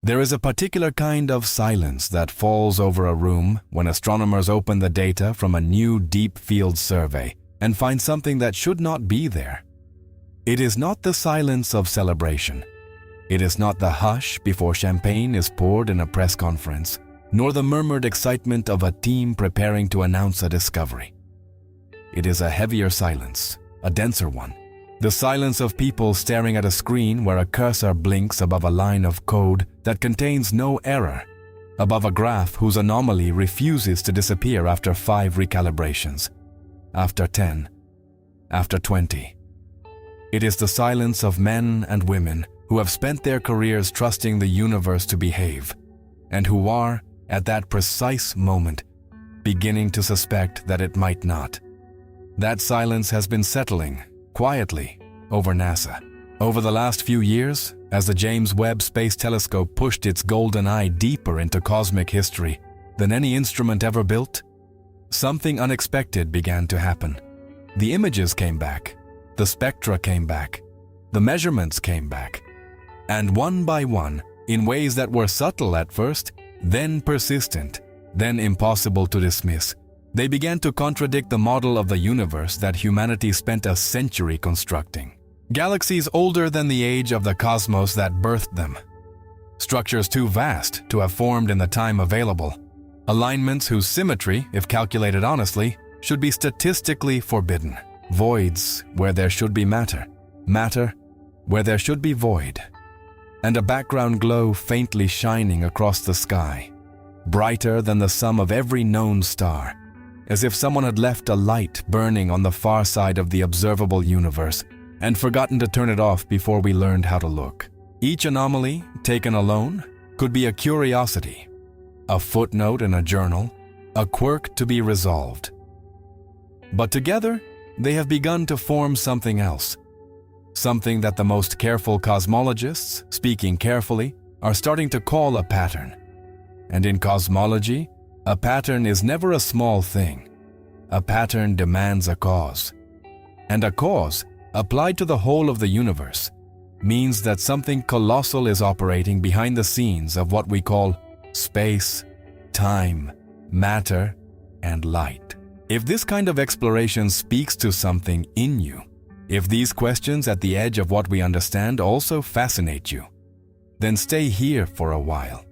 There is a particular kind of silence that falls over a room when astronomers open the data from a new deep field survey and find something that should not be there. It is not the silence of celebration. It is not the hush before champagne is poured in a press conference, nor the murmured excitement of a team preparing to announce a discovery. It is a heavier silence, a denser one. The silence of people staring at a screen where a cursor blinks above a line of code that contains no error, above a graph whose anomaly refuses to disappear after 5 recalibrations, after 10, after 20. It is the silence of men and women who have spent their careers trusting the universe to behave, and who are, at that precise moment, beginning to suspect that it might not. That silence has been settling, quietly, over NASA. Over the last few years, as the James Webb Space Telescope pushed its golden eye deeper into cosmic history than any instrument ever built, something unexpected began to happen. The images came back, the spectra came back, the measurements came back, and one by one, in ways that were subtle at first, then persistent, then impossible to dismiss, they began to contradict the model of the universe that humanity spent a century constructing. Galaxies older than the age of the cosmos that birthed them. Structures too vast to have formed in the time available. Alignments whose symmetry, if calculated honestly, should be statistically forbidden. Voids where there should be matter. Matter where there should be void. And a background glow faintly shining across the sky, brighter than the sum of every known star, as if someone had left a light burning on the far side of the observable universe and forgotten to turn it off before we learned how to look. Each anomaly, taken alone, could be a curiosity, a footnote in a journal, a quirk to be resolved. But together, they have begun to form something else, something that the most careful cosmologists, speaking carefully, are starting to call a pattern. And in cosmology, a pattern is never a small thing. A pattern demands a cause. And a cause, applied to the whole of the universe, means that something colossal is operating behind the scenes of what we call space, time, matter, and light. If this kind of exploration speaks to something in you, if these questions at the edge of what we understand also fascinate you, then stay here for a while.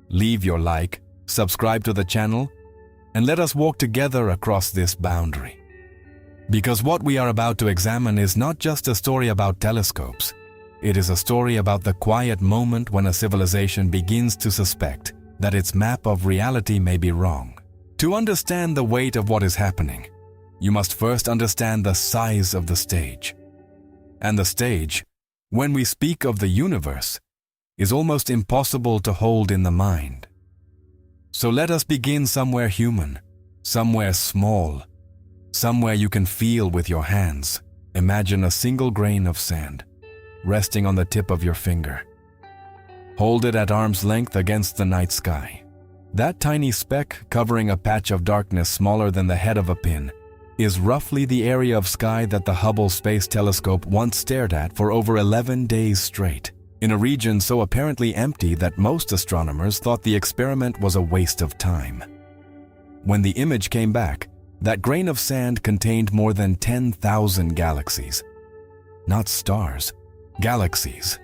Leave your like, subscribe to the channel, and let us walk together across this boundary. Because what we are about to examine is not just a story about telescopes. It is a story about the quiet moment when a civilization begins to suspect that its map of reality may be wrong. To understand the weight of what is happening, you must first understand the size of the stage. And the stage, when we speak of the universe, is almost impossible to hold in the mind. So let us begin somewhere human, somewhere small, somewhere you can feel with your hands. Imagine a single grain of sand, resting on the tip of your finger. Hold it at arm's length against the night sky. That tiny speck covering a patch of darkness smaller than the head of a pin is roughly the area of sky that the Hubble Space Telescope once stared at for over 11 days straight, in a region so apparently empty that most astronomers thought the experiment was a waste of time. When the image came back, that grain of sand contained more than 10,000 galaxies. Not stars, galaxies.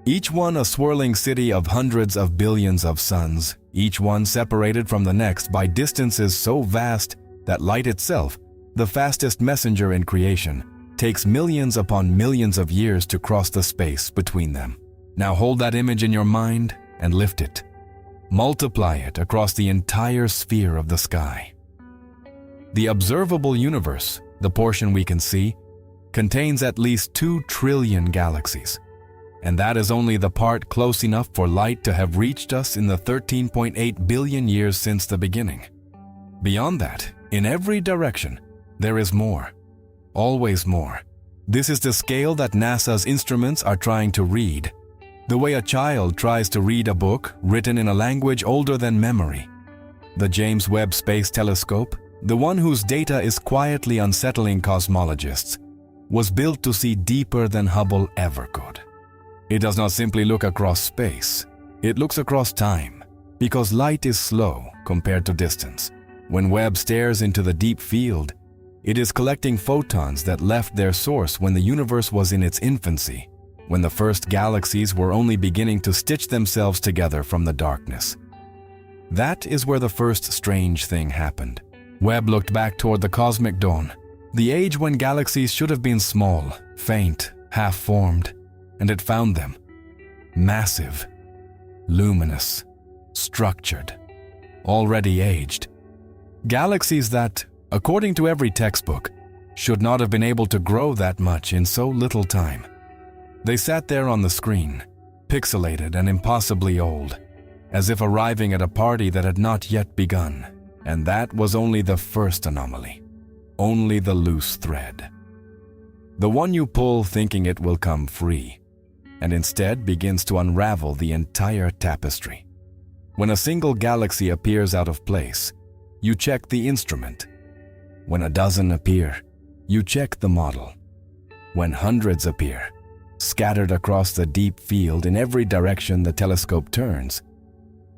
Each one a swirling city of hundreds of billions of suns, each one separated from the next by distances so vast that light itself, the fastest messenger in creation, takes millions upon millions of years to cross the space between them. Now hold that image in your mind and lift it. Multiply it across the entire sphere of the sky. The observable universe, the portion we can see, contains at least 2 trillion galaxies. And that is only the part close enough for light to have reached us in the 13.8 billion years since the beginning. Beyond that, in every direction, there is more. Always more. This is the scale that NASA's instruments are trying to read. The way a child tries to read a book written in a language older than memory. The James Webb Space Telescope, the one whose data is quietly unsettling cosmologists, was built to see deeper than Hubble ever could. It does not simply look across space. It looks across time, because light is slow compared to distance. When Webb stares into the deep field, it is collecting photons that left their source when the universe was in its infancy, when the first galaxies were only beginning to stitch themselves together from the darkness. That is where the first strange thing happened. Webb looked back toward the cosmic dawn, the age when galaxies should have been small, faint, half-formed, and it found them massive, luminous, structured, already aged. Galaxies that, according to every textbook, should not have been able to grow that much in so little time. They sat there on the screen, pixelated and impossibly old, as if arriving at a party that had not yet begun. And that was only the first anomaly, only the loose thread. The one you pull thinking it will come free, and instead begins to unravel the entire tapestry. When a single galaxy appears out of place, you check the instrument. When a dozen appear, you check the model. When hundreds appear, scattered across the deep field in every direction the telescope turns,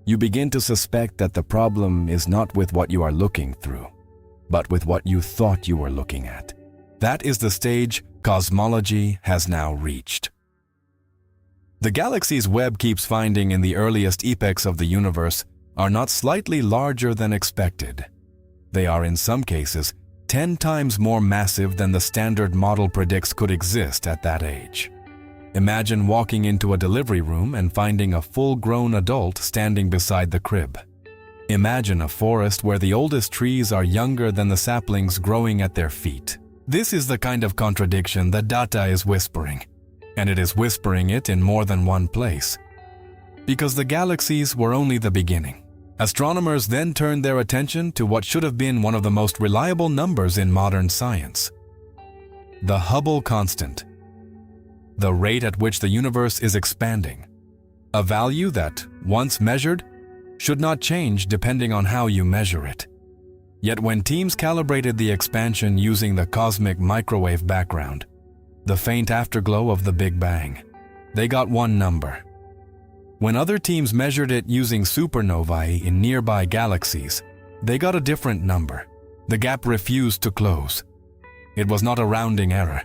you begin to suspect that the problem is not with what you are looking through, but with what you thought you were looking at. That is the stage cosmology has now reached. The galaxies Webb keeps finding in the earliest epochs of the universe are not slightly larger than expected. They are in some cases 10 times more massive than the standard model predicts could exist at that age. Imagine walking into a delivery room and finding a full-grown adult standing beside the crib. Imagine a forest where the oldest trees are younger than the saplings growing at their feet. This is the kind of contradiction that data is whispering, and it is whispering it in more than one place. Because the galaxies were only the beginning. Astronomers then turned their attention to what should have been one of the most reliable numbers in modern science: the Hubble constant, the rate at which the universe is expanding, a value that, once measured, should not change depending on how you measure it. Yet when teams calibrated the expansion using the cosmic microwave background, the faint afterglow of the Big Bang, they got one number. When other teams measured it using supernovae in nearby galaxies, they got a different number. The gap refused to close. It was not a rounding error.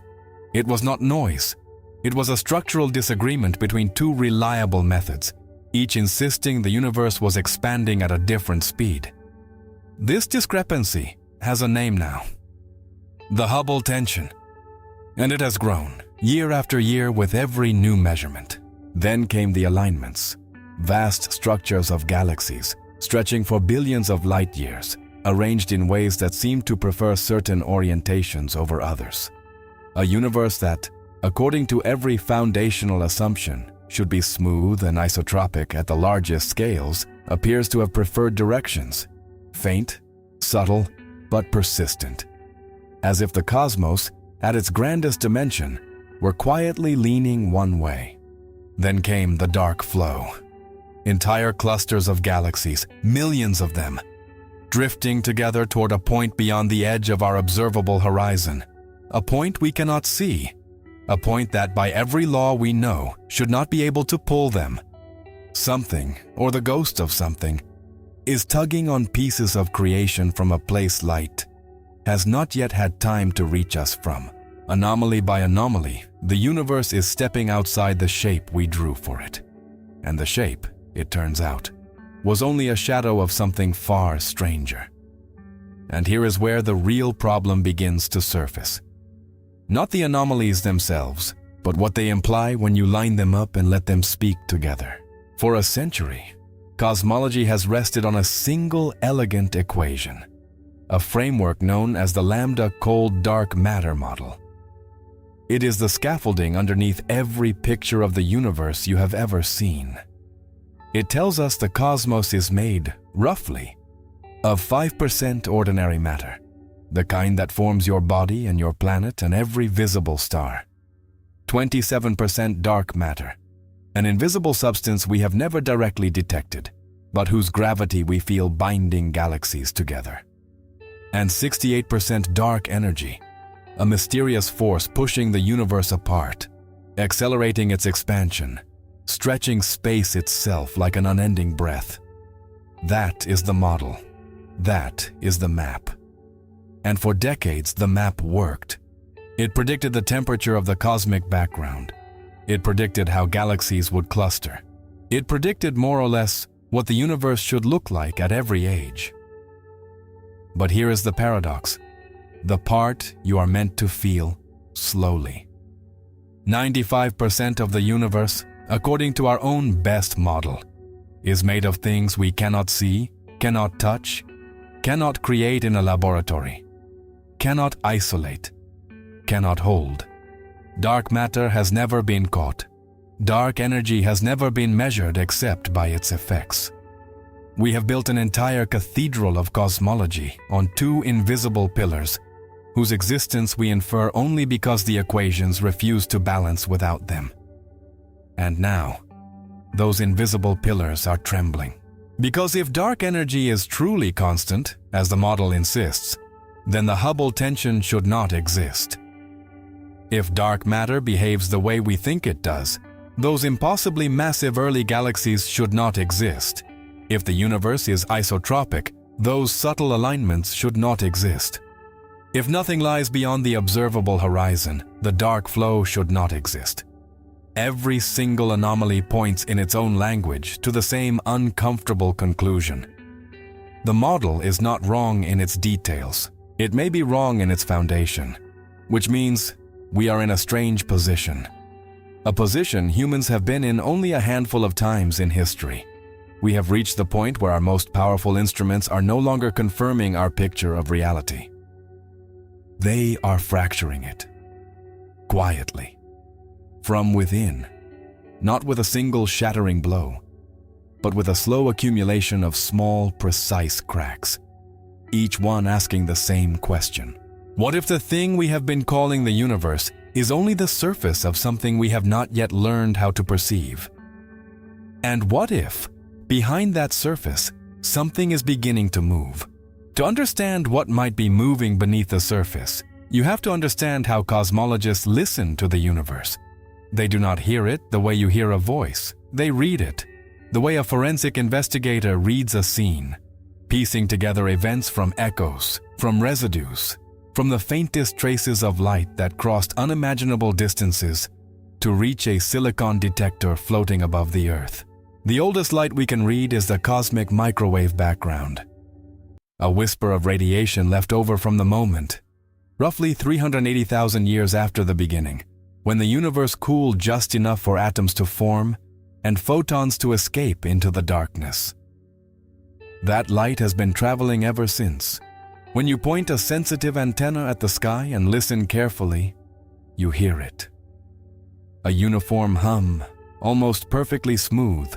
It was not noise. It was a structural disagreement between two reliable methods, each insisting the universe was expanding at a different speed. This discrepancy has a name now: the Hubble tension. And it has grown, year after year, with every new measurement. Then came the alignments, vast structures of galaxies, stretching for billions of light years, arranged in ways that seem to prefer certain orientations over others. A universe that, according to every foundational assumption, should be smooth and isotropic at the largest scales, appears to have preferred directions, faint, subtle, but persistent. As if the cosmos, at its grandest dimension, were quietly leaning one way. Then came the dark flow. Entire clusters of galaxies, millions of them, drifting together toward a point beyond the edge of our observable horizon. A point we cannot see. A point that, by every law we know, should not be able to pull them. Something, or the ghost of something, is tugging on pieces of creation from a place light has not yet had time to reach us from. Anomaly by anomaly, the universe is stepping outside the shape we drew for it. And the shape, it turns out, was only a shadow of something far stranger. And here is where the real problem begins to surface. Not the anomalies themselves, but what they imply when you line them up and let them speak together. For a century, cosmology has rested on a single elegant equation, a framework known as the lambda cold dark matter model. It is the scaffolding underneath every picture of the universe you have ever seen. It tells us the cosmos is made, roughly, of 5% ordinary matter, the kind that forms your body and your planet and every visible star. 27% dark matter, an invisible substance we have never directly detected, but whose gravity we feel binding galaxies together. And 68% dark energy, a mysterious force pushing the universe apart, accelerating its expansion, stretching space itself like an unending breath. That is the model. That is the map. And for decades, the map worked. It predicted the temperature of the cosmic background. It predicted how galaxies would cluster. It predicted more or less what the universe should look like at every age. But here is the paradox. The part you are meant to feel slowly. 95% of the universe, according to our own best model, is made of things we cannot see, cannot touch, cannot create in a laboratory, cannot isolate, cannot hold. Dark matter has never been caught. Dark energy has never been measured except by its effects. We have built an entire cathedral of cosmology on two invisible pillars, whose existence we infer only because the equations refuse to balance without them. And now, those invisible pillars are trembling. Because if dark energy is truly constant, as the model insists, then the Hubble tension should not exist. If dark matter behaves the way we think it does, those impossibly massive early galaxies should not exist. If the universe is isotropic, those subtle alignments should not exist. If nothing lies beyond the observable horizon, the dark flow should not exist. Every single anomaly points in its own language to the same uncomfortable conclusion. The model is not wrong in its details. It may be wrong in its foundation, which means we are in a strange position. A position humans have been in only a handful of times in history. We have reached the point where our most powerful instruments are no longer confirming our picture of reality. They are fracturing it, quietly, from within, not with a single shattering blow, but with a slow accumulation of small, precise cracks, each one asking the same question. What if the thing we have been calling the universe is only the surface of something we have not yet learned how to perceive? And what if, behind that surface, something is beginning to move? To understand what might be moving beneath the surface, you have to understand how cosmologists listen to the universe. They do not hear it the way you hear a voice. They read it, the way a forensic investigator reads a scene, piecing together events from echoes, from residues, from the faintest traces of light that crossed unimaginable distances to reach a silicon detector floating above the Earth. The oldest light we can read is the cosmic microwave background, a whisper of radiation left over from the moment, roughly 380,000 years after the beginning, when the universe cooled just enough for atoms to form and photons to escape into the darkness. That light has been traveling ever since. When you point a sensitive antenna at the sky and listen carefully, you hear it. A uniform hum, almost perfectly smooth,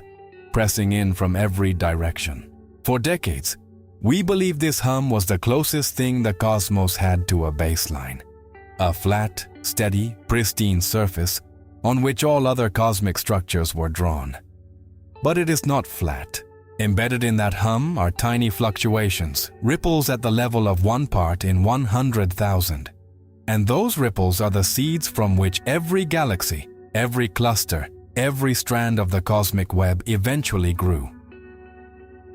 pressing in from every direction. For decades, we believed this hum was the closest thing the cosmos had to a baseline. A flat, steady, pristine surface on which all other cosmic structures were drawn. But it is not flat. Embedded in that hum are tiny fluctuations, ripples at the level of 1 part in 100,000. And those ripples are the seeds from which every galaxy, every cluster, every strand of the cosmic web eventually grew.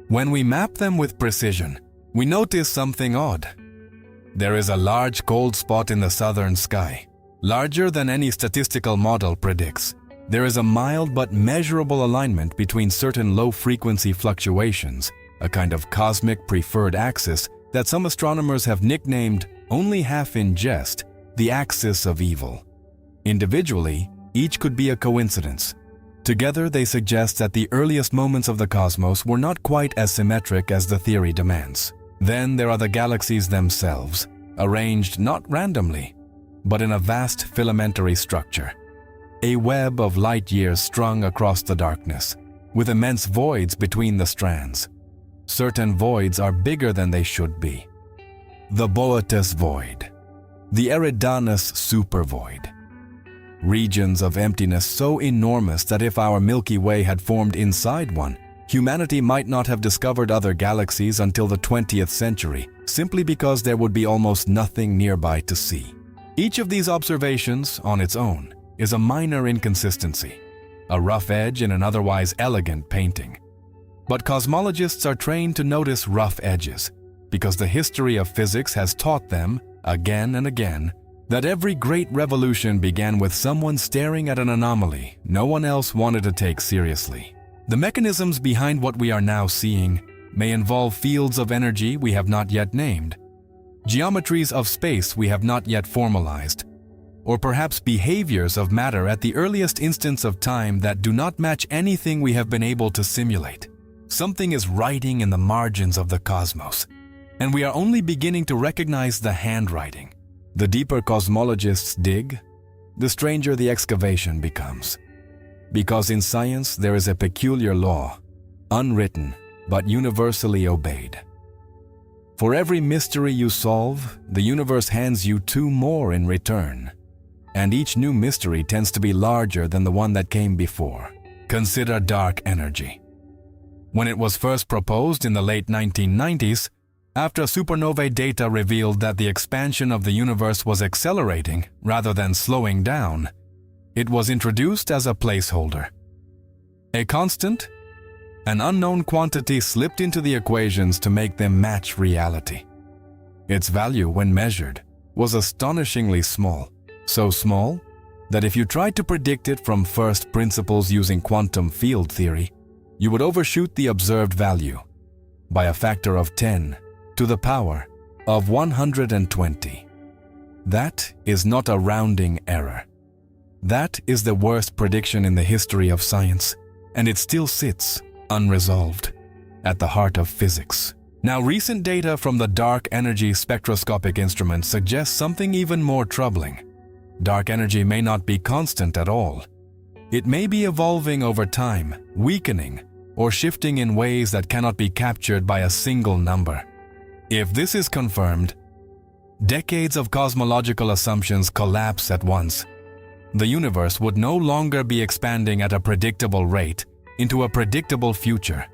When we map them with precision, we notice something odd. There is a large cold spot in the southern sky, larger than any statistical model predicts. There is a mild but measurable alignment between certain low-frequency fluctuations, a kind of cosmic preferred axis that some astronomers have nicknamed, only half in jest, the axis of evil. Individually, each could be a coincidence. Together, they suggest that the earliest moments of the cosmos were not quite as symmetric as the theory demands. Then there are the galaxies themselves, arranged not randomly, but in a vast filamentary structure. A web of light years strung across the darkness, with immense voids between the strands. Certain voids are bigger than they should be. The Boötes void, the Eridanus supervoid. Regions of emptiness so enormous that if our Milky Way had formed inside one, humanity might not have discovered other galaxies until the 20th century, simply because there would be almost nothing nearby to see. Each of these observations, on its own, is a minor inconsistency. a rough edge in an otherwise elegant painting. But cosmologists are trained to notice rough edges, because the history of physics has taught them, again and again, that every great revolution began with someone staring at an anomaly no one else wanted to take seriously. The mechanisms behind what we are now seeing may involve fields of energy we have not yet named, geometries of space we have not yet formalized, or perhaps behaviors of matter at the earliest instance of time that do not match anything we have been able to simulate. Something is writing in the margins of the cosmos, and we are only beginning to recognize the handwriting. The deeper cosmologists dig, the stranger the excavation becomes. Because in science there is a peculiar law, unwritten but universally obeyed. For every mystery you solve, the universe hands you two more in return, and each new mystery tends to be larger than the one that came before. Consider dark energy. When it was first proposed in the late 1990s, after supernovae data revealed that the expansion of the universe was accelerating rather than slowing down, it was introduced as a placeholder. A constant, an unknown quantity slipped into the equations to make them match reality. Its value, when measured, was astonishingly small, so small that if you tried to predict it from first principles using quantum field theory, you would overshoot the observed value by a factor of 10 to the power of 120. That is not a rounding error. That is the worst prediction in the history of science, and it still sits, unresolved, at the heart of physics. Now, recent data from the dark energy spectroscopic instrument suggests something even more troubling. Dark energy may not be constant at all. It may be evolving over time, weakening, or shifting in ways that cannot be captured by a single number. If this is confirmed, decades of cosmological assumptions collapse at once. The universe would no longer be expanding at a predictable rate into a predictable future.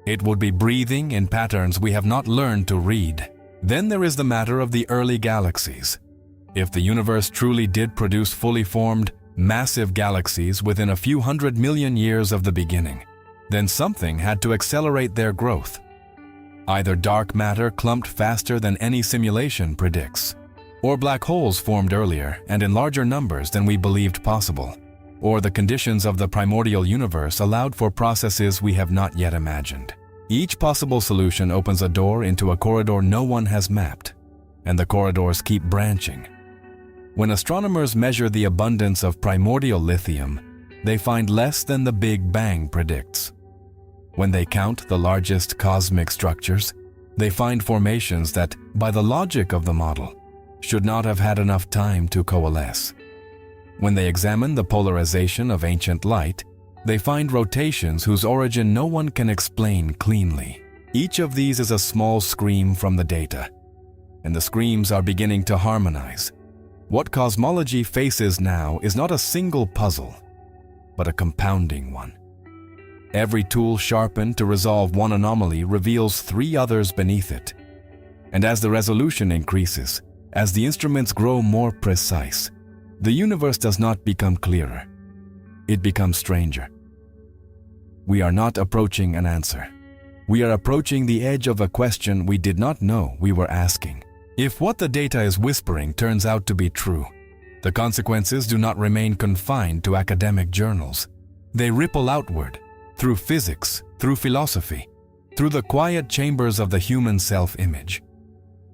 It would be breathing in patterns we have not learned to read. Then there is the matter of the early galaxies. If the universe truly did produce fully formed, massive galaxies within a few 100 million years of the beginning, then something had to accelerate their growth. Either dark matter clumped faster than any simulation predicts, or black holes formed earlier and in larger numbers than we believed possible, or the conditions of the primordial universe allowed for processes we have not yet imagined. Each possible solution opens a door into a corridor no one has mapped, and the corridors keep branching. When astronomers measure the abundance of primordial lithium, they find less than the Big Bang predicts. When they count the largest cosmic structures, they find formations that, by the logic of the model, should not have had enough time to coalesce. When they examine the polarization of ancient light, they find rotations whose origin no one can explain cleanly. Each of these is a small scream from the data, and the screams are beginning to harmonize. What cosmology faces now is not a single puzzle, but a compounding one. Every tool sharpened to resolve one anomaly reveals three others beneath it. And as the resolution increases, as the instruments grow more precise, the universe does not become clearer. It becomes stranger. We are not approaching an answer. We are approaching the edge of a question we did not know we were asking. If what the data is whispering turns out to be true, the consequences do not remain confined to academic journals. They ripple outward, through physics, through philosophy, through the quiet chambers of the human self-image.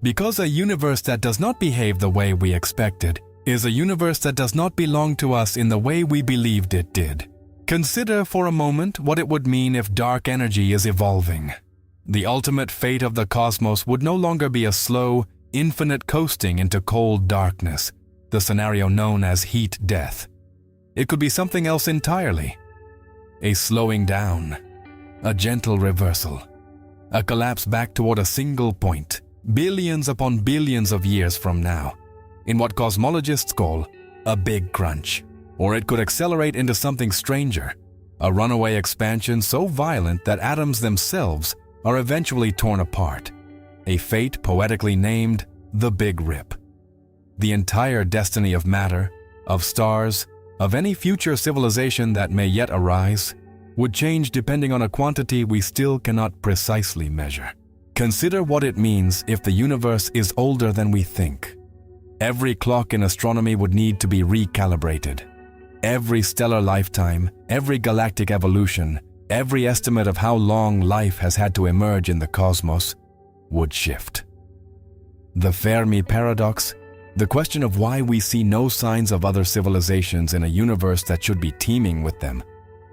Because a universe that does not behave the way we expected is a universe that does not belong to us in the way we believed it did. Consider for a moment what it would mean if dark energy is evolving. The ultimate fate of the cosmos would no longer be a slow, infinite coasting into cold darkness, the scenario known as heat death. It could be something else entirely. A slowing down, a gentle reversal, a collapse back toward a single point, billions upon billions of years from now, in what cosmologists call a big crunch. Or it could accelerate into something stranger, a runaway expansion so violent that atoms themselves are eventually torn apart, a fate poetically named the Big Rip. The entire destiny of matter, of stars, of any future civilization that may yet arise, would change depending on a quantity we still cannot precisely measure. Consider what it means if the universe is older than we think. Every clock in astronomy would need to be recalibrated. Every stellar lifetime, every galactic evolution, every estimate of how long life has had to emerge in the cosmos would shift. The Fermi paradox, the question of why we see no signs of other civilizations in a universe that should be teeming with them,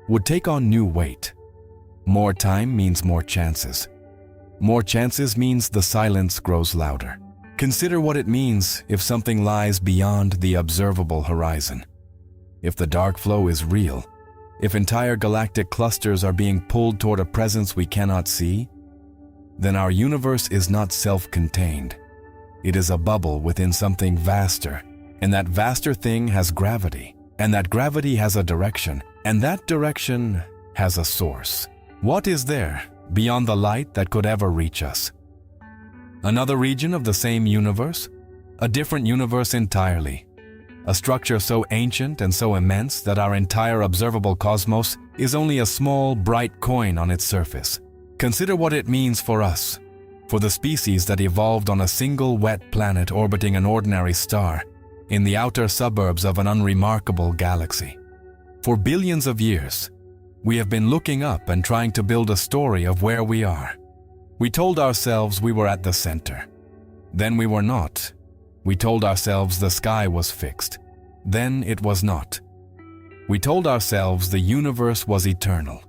would take on new weight. More time means more chances. More chances means the silence grows louder. Consider what it means if something lies beyond the observable horizon. If the dark flow is real, if entire galactic clusters are being pulled toward a presence we cannot see, then our universe is not self-contained. It is a bubble within something vaster, and that vaster thing has gravity, and that gravity has a direction, and that direction has a source. What is there beyond the light that could ever reach us? Another region of the same universe? A different universe entirely. A structure so ancient and so immense that our entire observable cosmos is only a small, bright coin on its surface. Consider what it means for us, for the species that evolved on a single wet planet orbiting an ordinary star in the outer suburbs of an unremarkable galaxy. For billions of years, we have been looking up and trying to build a story of where we are. We told ourselves we were at the center. Then we were not. We told ourselves the sky was fixed. Then it was not. We told ourselves the universe was eternal.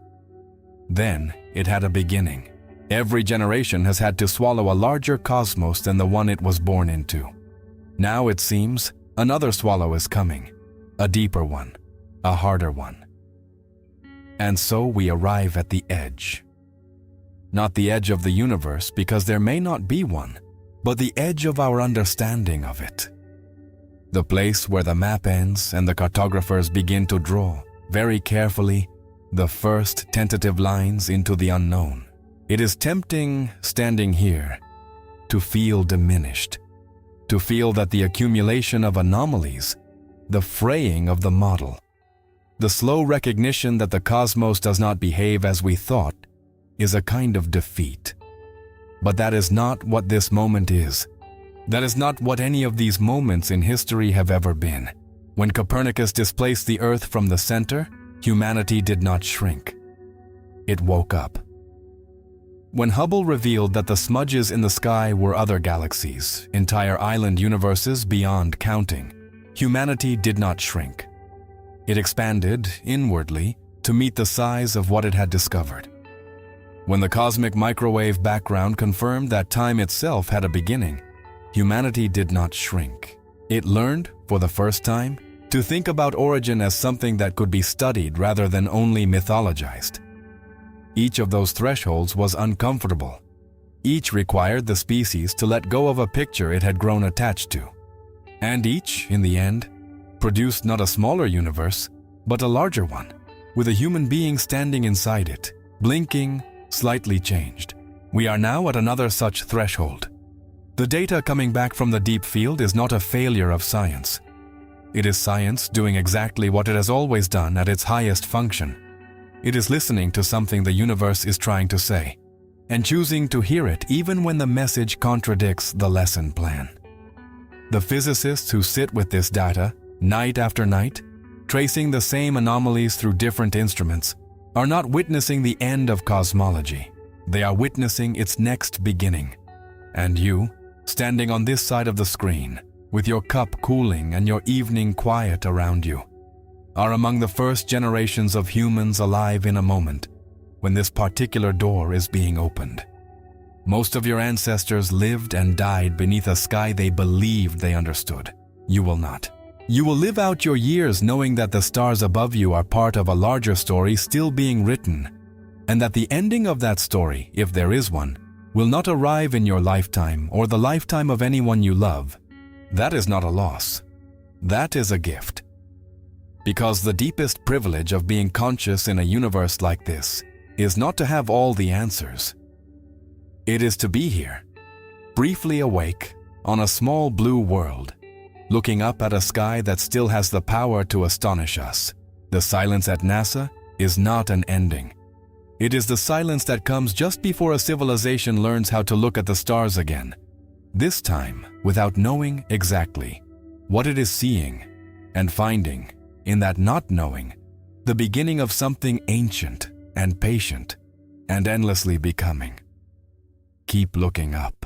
Then it had a beginning. Every generation has had to swallow a larger cosmos than the one it was born into. Now it seems another swallow is coming, a deeper one, a harder one. And so we arrive at the edge. Not the edge of the universe, because there may not be one, but the edge of our understanding of it. The place where the map ends and the cartographers begin to draw, very carefully, the first tentative lines into the unknown. It is tempting, standing here, to feel diminished, to feel that the accumulation of anomalies, the fraying of the model, the slow recognition that the cosmos does not behave as we thought, is a kind of defeat. But that is not what this moment is. That is not what any of these moments in history have ever been. When Copernicus displaced the Earth from the center, humanity did not shrink. It woke up. When Hubble revealed that the smudges in the sky were other galaxies, entire island universes beyond counting, humanity did not shrink. It expanded inwardly to meet the size of what it had discovered. When the cosmic microwave background confirmed that time itself had a beginning, humanity did not shrink. It learned, for the first time, to think about origin as something that could be studied rather than only mythologized. Each of those thresholds was uncomfortable. Each required the species to let go of a picture it had grown attached to. And each, in the end, produced not a smaller universe, but a larger one, with a human being standing inside it, blinking, slightly changed. We are now at another such threshold. The data coming back from the deep field is not a failure of science. It is science doing exactly what it has always done at its highest function. It is listening to something the universe is trying to say, and choosing to hear it even when the message contradicts the lesson plan. The physicists who sit with this data, night after night, tracing the same anomalies through different instruments, are not witnessing the end of cosmology. They are witnessing its next beginning. And you, standing on this side of the screen, with your cup cooling and your evening quiet around you, are among the first generations of humans alive in a moment when this particular door is being opened. Most of your ancestors lived and died beneath a sky they believed they understood. You will not. You will live out your years knowing that the stars above you are part of a larger story still being written, and that the ending of that story, if there is one, will not arrive in your lifetime or the lifetime of anyone you love. That is not a loss. That is a gift. Because the deepest privilege of being conscious in a universe like this is not to have all the answers. It is to be here, briefly awake, on a small blue world, looking up at a sky that still has the power to astonish us. The silence at NASA is not an ending. It is the silence that comes just before a civilization learns how to look at the stars again, this time without knowing exactly what it is seeing, and finding, in that not knowing, the beginning of something ancient and patient and endlessly becoming. Keep looking up.